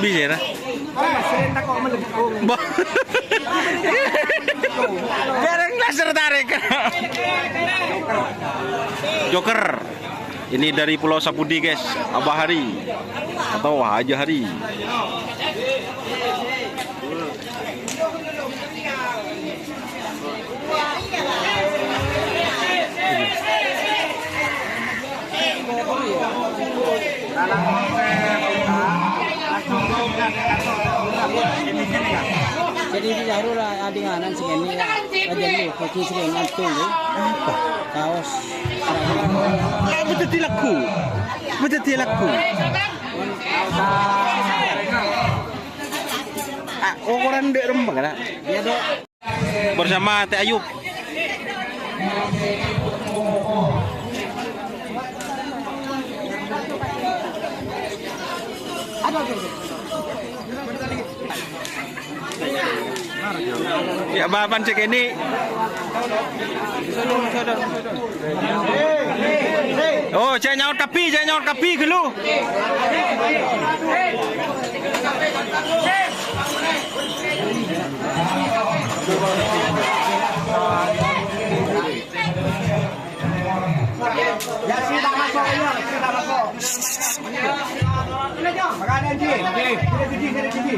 Bisa lah. Jarang laser tarik. Joker. Ini dari Pulau Sapudi guys, Abah Hari atau Haji Hari. Jadi di jauh lah adinganan segini ya. Jadi kaki segini antung apa? Kaos. Betul tilaku. Betul tilaku. Orang dek rembang kan? Iya dok. Bersama Teh Ayub. Ya bapan cek ini. Oh, cek nyaut kapi dulu. Ya sudah masuk ya, sudah masuk. Makanan ji, kita gigi.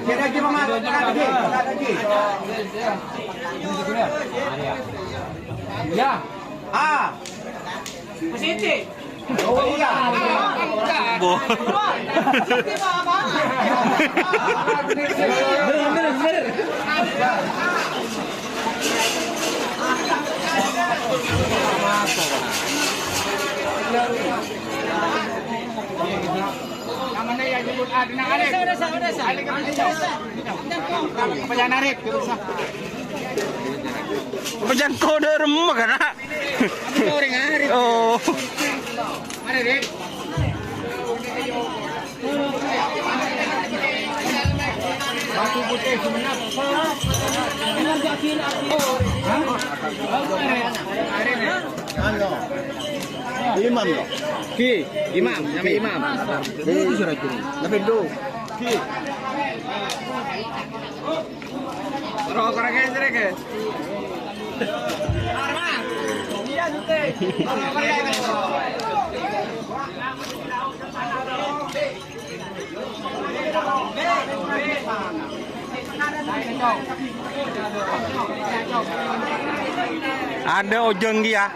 Kita gigi mama, makanan ji. Ya. Ah. Positi. Oh iya. Bo. Bener. Namanya ya jemput Adina Arif. Pejan Arif, Pejan kode remuk kan? Oh. Mari Arif. Batu putih sebenarnya. Imam loh. Ki, Imam, nama Imam. Ini surat ini. Lebih do. Ki. Terus orang kayak cerek ya. Arman. Iya jute. Ada ojeng dia.